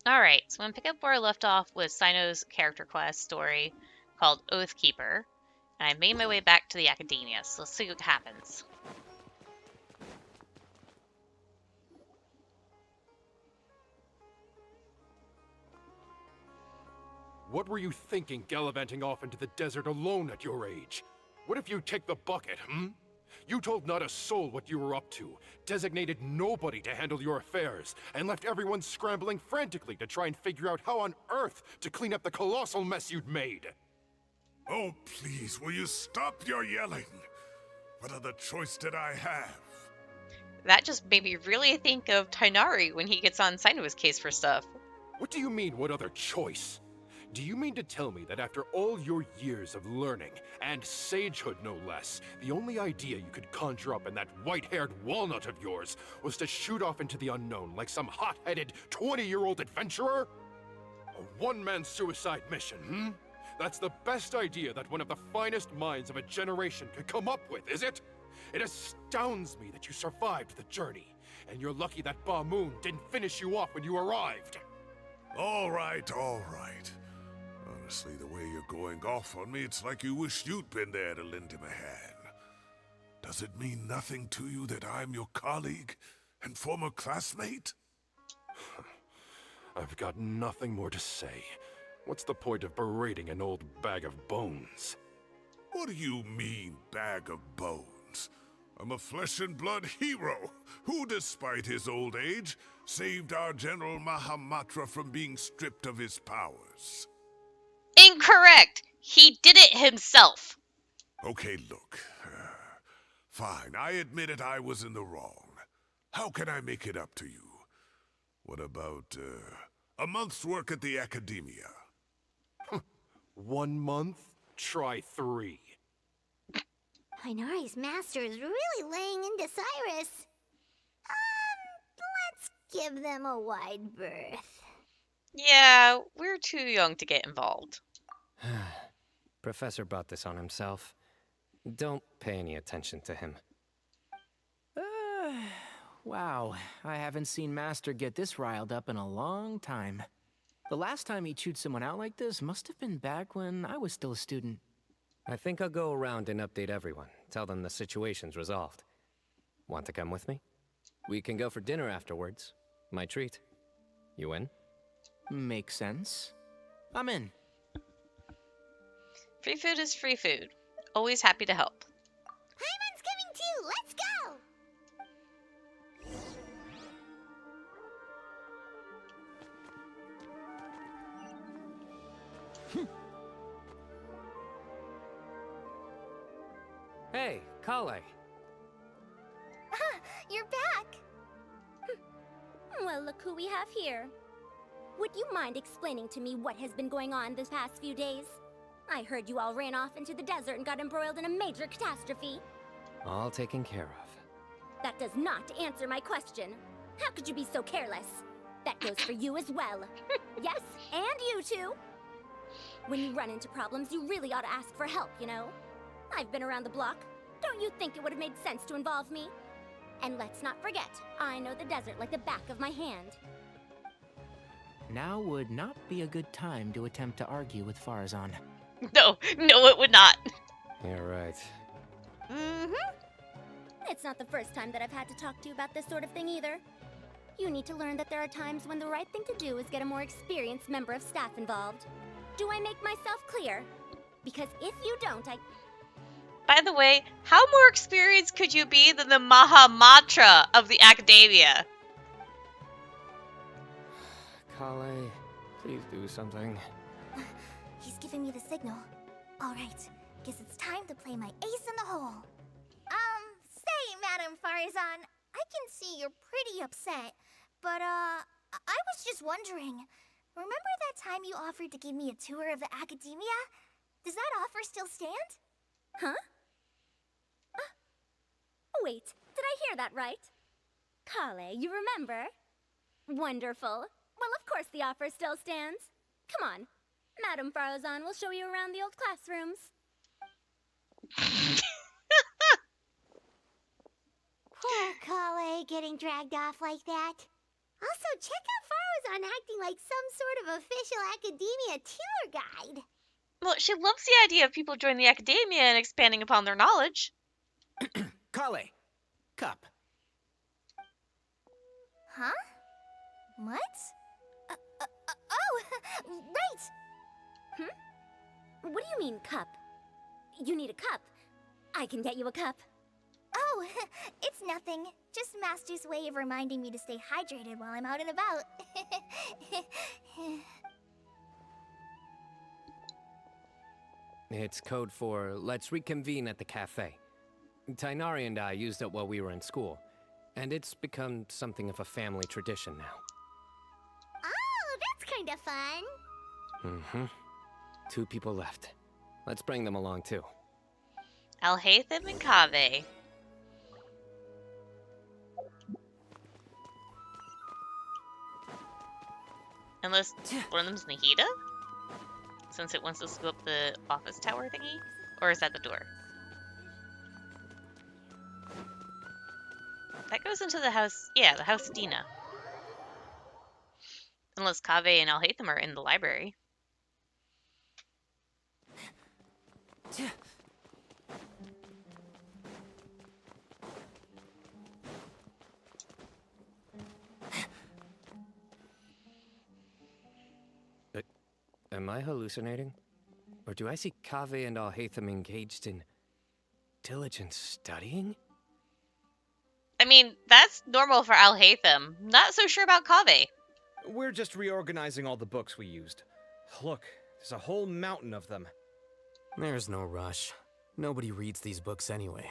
Alright, so I'm going to pick up where I left off with Cyno's character quest story called Oathkeeper. And I made my way back to the academia, so let's see what happens. What were you thinking gallivanting off into the desert alone at your age? What if you take the bucket, You told not a soul what you were up to, designated nobody to handle your affairs, and left everyone scrambling frantically to try and figure out how on earth to clean up the colossal mess you'd made. Oh, please, will you stop your yelling? What other choice did I have? That just made me really think of Tainari when he gets on Cyno's case for stuff. What do you mean, what other choice? Do you mean to tell me that after all your years of learning, and sagehood no less, the only idea you could conjure up in that white-haired walnut of yours was to shoot off into the unknown like some hot-headed 20-year-old adventurer? A one-man suicide mission, That's the best idea that one of the finest minds of a generation could come up with, is it? It astounds me that you survived the journey, and you're lucky that Ba Moon didn't finish you off when you arrived. All right, all right. Honestly, the way you're going off on me, it's like you wished you'd been there to lend him a hand. Does it mean nothing to you that I'm your colleague and former classmate? I've got nothing more to say. What's the point of berating an old bag of bones? What do you mean, bag of bones? I'm a flesh and blood hero who, despite his old age, saved our General Mahamatra from being stripped of his powers. Incorrect! He did it himself! Okay, look. Fine, I admit it, I was in the wrong. How can I make it up to you? What about, a month's work at the academia? 1 month? Try 3. Inari's master is really laying into Cyrus. Let's give them a wide berth. Yeah, we're too young to get involved. Professor brought this on himself. Don't pay any attention to him. Wow, I haven't seen Master get this riled up in a long time. The last time he chewed someone out like this must have been back when I was still a student. I think I'll go around and update everyone. Tell them the situation's resolved. Want to come with me? We can go for dinner afterwards. My treat. You in? Makes sense. I'm in. Free food is free food. Always happy to help. Hyman's coming too! Let's go! Hey, Kale. You're back! Well, look who we have here. Would you mind explaining to me what has been going on this past few days? I heard you all ran off into the desert and got embroiled in a major catastrophe. All taken care of. That does not answer my question. How could you be so careless? That goes for you as well. Yes, and you too. When you run into problems, you really ought to ask for help, you know? I've been around the block. Don't you think it would have made sense to involve me? And let's not forget, I know the desert like the back of my hand. Now would not be a good time to attempt to argue with Farazan. No, it would not. You're right. Mm-hmm. It's not the first time that I've had to talk to you about this sort of thing either. You need to learn that there are times when the right thing to do is get a more experienced member of staff involved. Do I make myself clear? Because if you don't, By the way, how more experienced could you be than the Mahamatra of the academia? Kale, please do something. He's giving me the signal. All right, guess it's time to play my ace in the hole. Say, Madam Farazan, I can see you're pretty upset, but, I was just wondering, remember that time you offered to give me a tour of the academia? Does that offer still stand? Huh? Wait, did I hear that right? Kale, you remember? Wonderful. Well, of course the offer still stands. Come on. Madam Farazan will show you around the old classrooms. Poor Kale getting dragged off like that. Also, check out Farozan acting like some sort of official academia tour guide. Well, she loves the idea of people joining the academia and expanding upon their knowledge. Kale, cup. Huh? What? Oh, right! What do you mean, cup? You need a cup. I can get you a cup. Oh, it's nothing. Just Master's way of reminding me to stay hydrated while I'm out and about. It's code for let's reconvene at the cafe. Tainari and I used it while we were in school, and it's become something of a family tradition now. Oh, that's kind of fun. Mm-hmm. 2 people left. Let's bring them along too. Alhaitham and Kaveh. Unless one of them's Nahida? Since it wants us to go up the office tower thingy? Or is that the door? That goes into the house, yeah, the house Dina. Unless Kaveh and Alhaitham are in the library. Am I hallucinating? Or do I see Kaveh and Alhaitham engaged in diligent studying? I mean, that's normal for Alhaitham. Not so sure about Kaveh. We're just reorganizing all the books we used. Look, there's a whole mountain of them. There's no rush. Nobody reads these books anyway.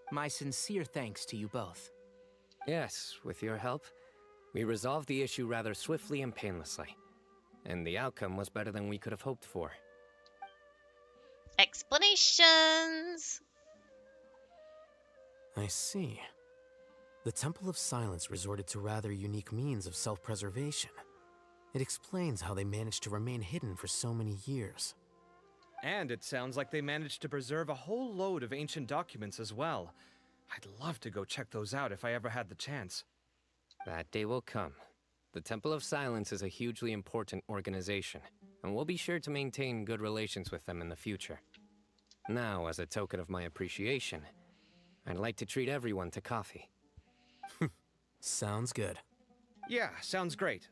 My sincere thanks to you both. Yes, with your help, we resolved the issue rather swiftly and painlessly. And the outcome was better than we could have hoped for. Explanations! I see. The Temple of Silence resorted to rather unique means of self-preservation. It explains how they managed to remain hidden for so many years. And it sounds like they managed to preserve a whole load of ancient documents as well. I'd love to go check those out if I ever had the chance. That day will come. The Temple of Silence is a hugely important organization, and we'll be sure to maintain good relations with them in the future. Now, as a token of my appreciation, I'd like to treat everyone to coffee. Sounds good. Yeah, sounds great.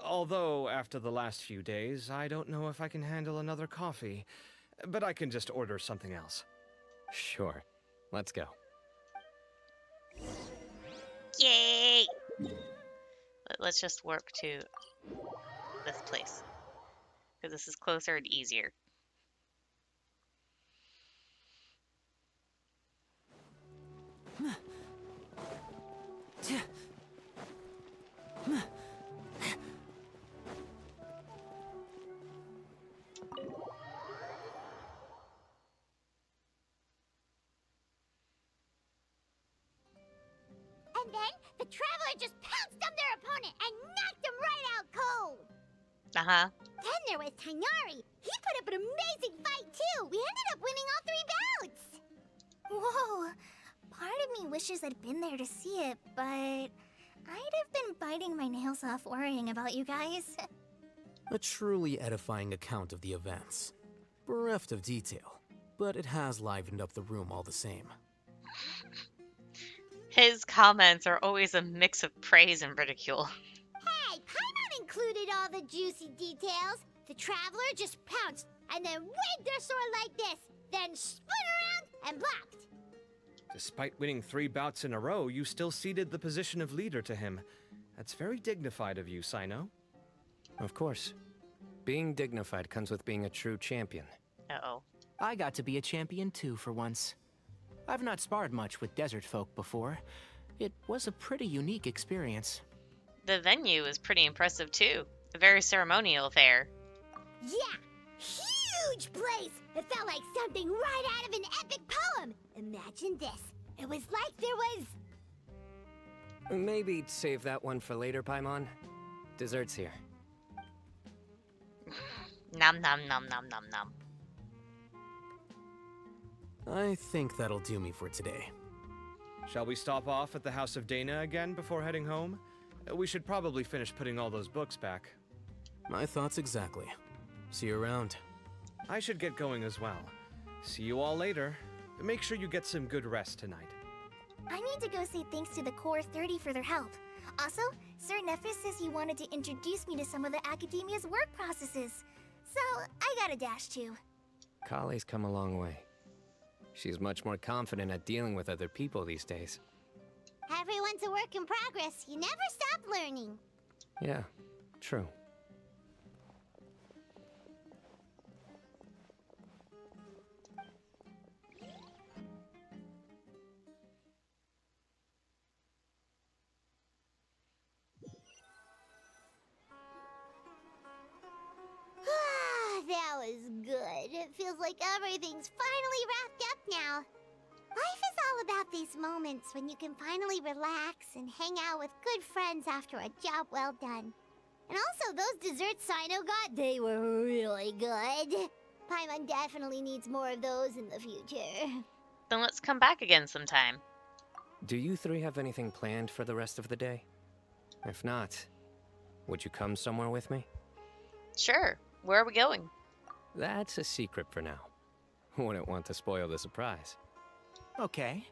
Although after the last few days, I don't know if I can handle another coffee. But I can just order something else. Sure. Let's go. Yay! Let's just work to this place. Because this is closer and easier. And then the Traveler just pounced on their opponent and knocked him right out cold. Uh-huh. Then there was Tainari. He put up an amazing fight too. We ended up winning all 3 bouts. Whoa. Part of me wishes I'd been there to see it, but I'd have been biting my nails off worrying about you guys. A truly edifying account of the events. Bereft of detail, but it has livened up the room all the same. His comments are always a mix of praise and ridicule. Hey, Paimon included all the juicy details. The Traveler just pounced and then waved their sword like this, then spun around and blocked. Despite winning 3 bouts in a row, you still ceded the position of leader to him. That's very dignified of you, Cyno. Of course. Being dignified comes with being a true champion. Uh-oh. I got to be a champion too for once. I've not sparred much with desert folk before. It was a pretty unique experience. The venue is pretty impressive too. A very ceremonial affair. Yeah, huge place. It felt like something right out of an epic poem. Imagine this. It was like there was... Maybe save that one for later, Paimon. Dessert's here. Nom nom nom nom nom nom. I think that'll do me for today. Shall we stop off at the House of Dana again before heading home? We should probably finish putting all those books back. My thoughts exactly. See you around. I should get going as well. See you all later. Make sure you get some good rest tonight. I need to go say thanks to the Core 30 for their help. Also, Sir Nephis says he wanted to introduce me to some of the Academia's work processes. So, I gotta dash too. Kali's come a long way. She's much more confident at dealing with other people these days. Everyone's a work in progress. You never stop learning. Yeah, true. That was good. It feels like everything's finally wrapped up now. Life is all about these moments when you can finally relax and hang out with good friends after a job well done. And also, those desserts Cyno got, they were really good. Paimon definitely needs more of those in the future. Then let's come back again sometime. Do you three have anything planned for the rest of the day? If not, would you come somewhere with me? Sure. Where are we going? That's a secret for now. Wouldn't want to spoil the surprise. Okay,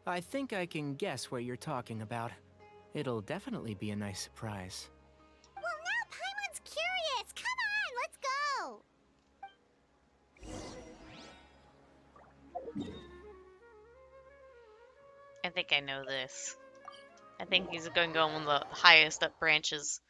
I think I can guess what you're talking about. It'll definitely be a nice surprise. Well, now Paimon's curious. Come on, let's go. I think I know this. I think he's going to go on one of the highest up branches.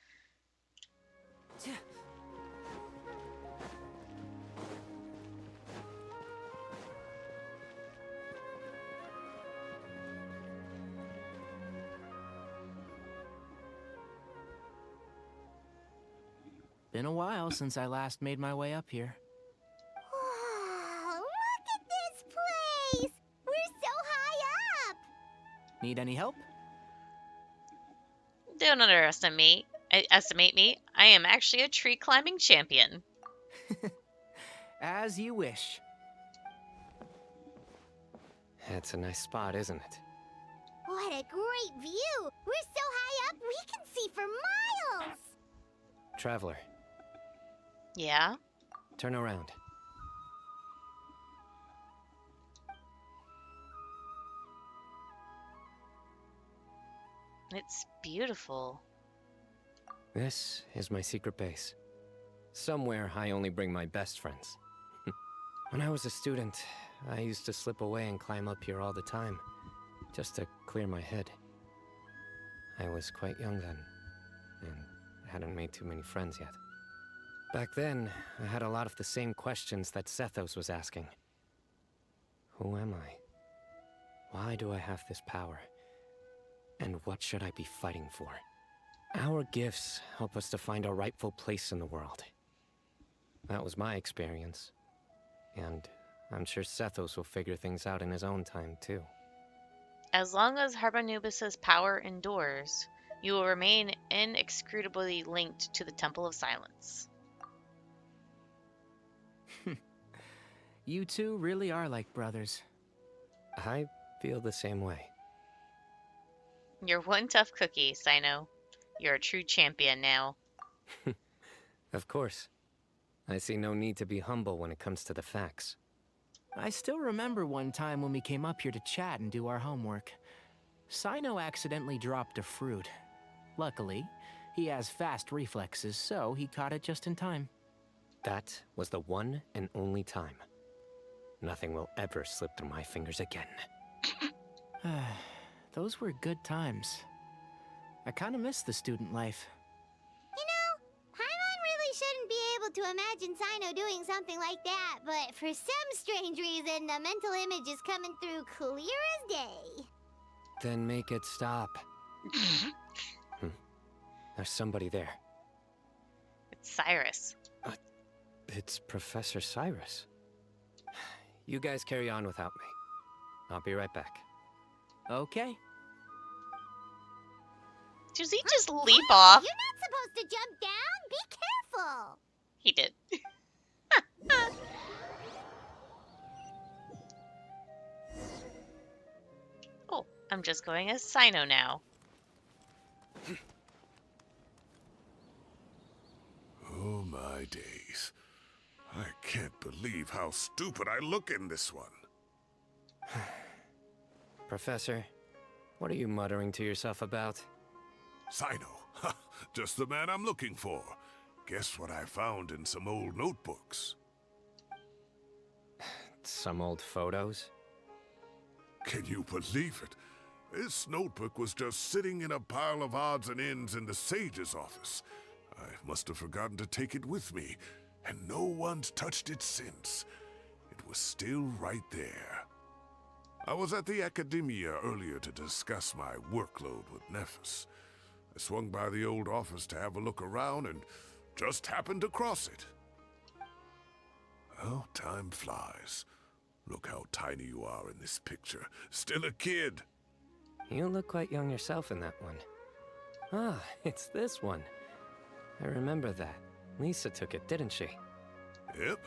Been a while since I last made my way up here. Wow, look at this place! We're so high up! Need any help? Don't estimate me. I am actually a tree climbing champion. As you wish. It's a nice spot, isn't it? What a great view! We're so high up, we can see for miles! Traveler, Yeah? turn around. It's beautiful. This is my secret base. Somewhere I only bring my best friends. When I was a student, I used to slip away and climb up here all the time, just to clear my head. I was quite young then, and hadn't made too many friends yet. Back then, I had a lot of the same questions that Sethos was asking. Who am I? Why do I have this power? And what should I be fighting for? Our gifts help us to find our rightful place in the world. That was my experience. And I'm sure Sethos will figure things out in his own time, too. As long as Harbanubus's power endures, you will remain inextricably linked to the Temple of Silence. You two really are like brothers. I feel the same way. You're one tough cookie, Cyno. You're a true champion now. Of course. I see no need to be humble when it comes to the facts. I still remember one time when we came up here to chat and do our homework. Cyno accidentally dropped a fruit. Luckily, he has fast reflexes, so he caught it just in time. That was the one and only time. Nothing will ever slip through my fingers again. Those were good times. I kind of miss the student life. You know, Paimon really shouldn't be able to imagine Cyno doing something like that, but for some strange reason, the mental image is coming through clear as day. Then make it stop. There's somebody there. It's Cyrus. It's Professor Cyrus. You guys carry on without me. I'll be right back. Okay. Does he just leap Whoa, off? You're not supposed to jump down. Be careful. He did. Oh, I'm just going as Cyno now. my days. I can't believe how stupid I look in this one. Professor, what are you muttering to yourself about? Cyno. Just the man I'm looking for. Guess what I found in some old notebooks? Some old photos? Can you believe it? This notebook was just sitting in a pile of odds and ends in the sage's office. I must have forgotten to take it with me, and no one's touched it since. It was still right there. I was at the Academia earlier to discuss my workload with Nephis. I swung by the old office to have a look around and just happened to cross it. Oh, time flies. Look how tiny you are in this picture. Still a kid. You look quite young yourself in that one. Ah, it's this one. I remember that. Lisa took it, didn't she? Yep.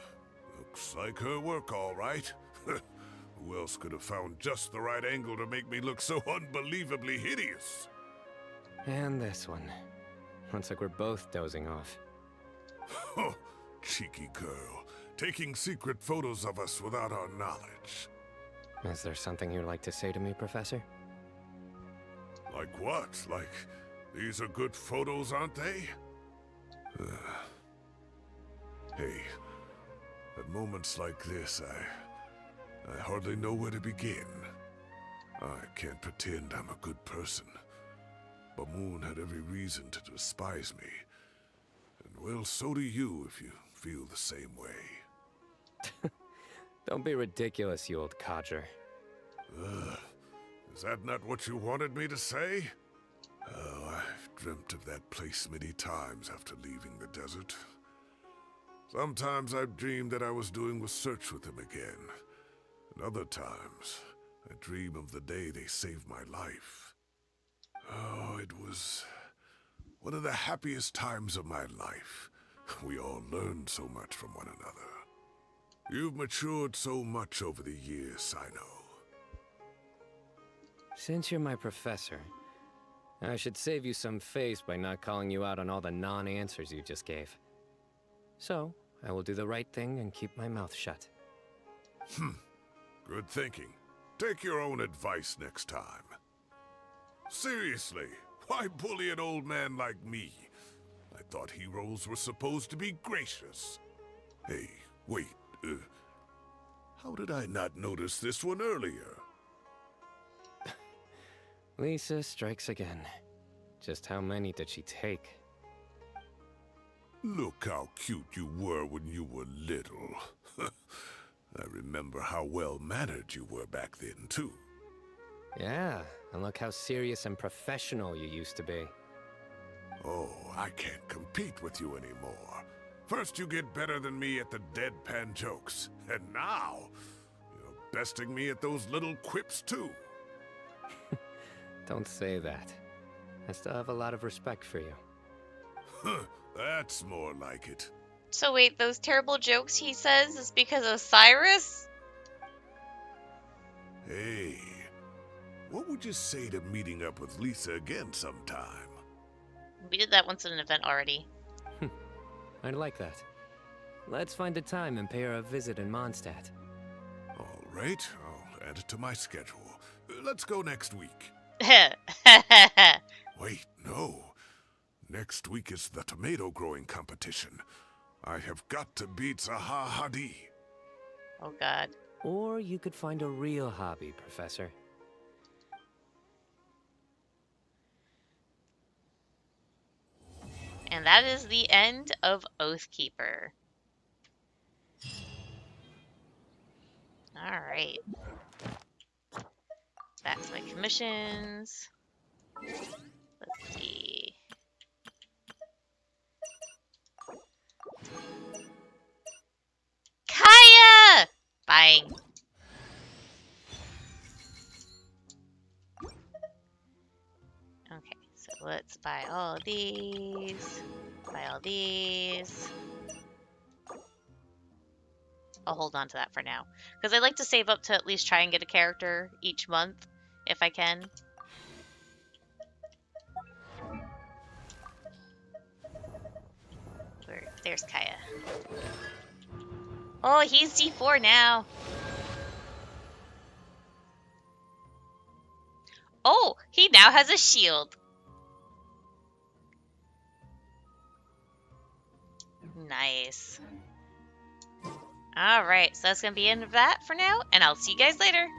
Looks like her work, all right. Who else could have found just the right angle to make me look so unbelievably hideous? And this one. Looks like we're both dozing off. Oh, cheeky girl. Taking secret photos of us without our knowledge. Is there something you'd like to say to me, Professor? Like what? Like, these are good photos, aren't they? Hey, at moments like this, I hardly know where to begin. I can't pretend I'm a good person. But Moon had every reason to despise me. And well, so do you if you feel the same way. Don't be ridiculous, you old codger. Is that not what you wanted me to say? Oh, I've dreamt of that place many times after leaving the desert. Sometimes I've dreamed that I was doing a search with them again. And other times, I dream of the day they saved my life. Oh, it was one of the happiest times of my life. We all learned so much from one another. You've matured so much over the years, Cyno. Since you're my professor, I should save you some face by not calling you out on all the non-answers you just gave. So, I will do the right thing and keep my mouth shut. Good thinking. Take your own advice next time. Seriously, why bully an old man like me? I thought heroes were supposed to be gracious. Hey, wait, how did I not notice this one earlier? Lisa strikes again. Just how many did she take? Look how cute you were when you were little. I remember how well-mannered you were back then, too. Yeah, and look how serious and professional you used to be. Oh, I can't compete with you anymore. First you get better than me at the deadpan jokes, and now you're besting me at those little quips, too. Don't say that. I still have a lot of respect for you. That's more like it. So wait, those terrible jokes he says is because of Cyrus? Hey, what would you say to meeting up with Lisa again sometime? We did that once at an event already. I'd like that. Let's find a time and pay her a visit in Mondstadt. All right, I'll add it to my schedule. Let's go next week. Wait, no. Next week is the tomato growing competition. I have got to beat Zaha Hadi. Oh god. Or you could find a real hobby, Professor. And that is the end of Oathkeeper. Alright. Back to my commissions. Let's see. Kaya! Buying. Okay, so let's buy all these. Buy all these. I'll hold on to that for now. Because I like to save up to at least try and get a character each month, if I can. Where There's Kaya. Oh, he's D4 now. Oh, he now has a shield. Nice. Alright, so that's going to be the end of that for now, and I'll see you guys later.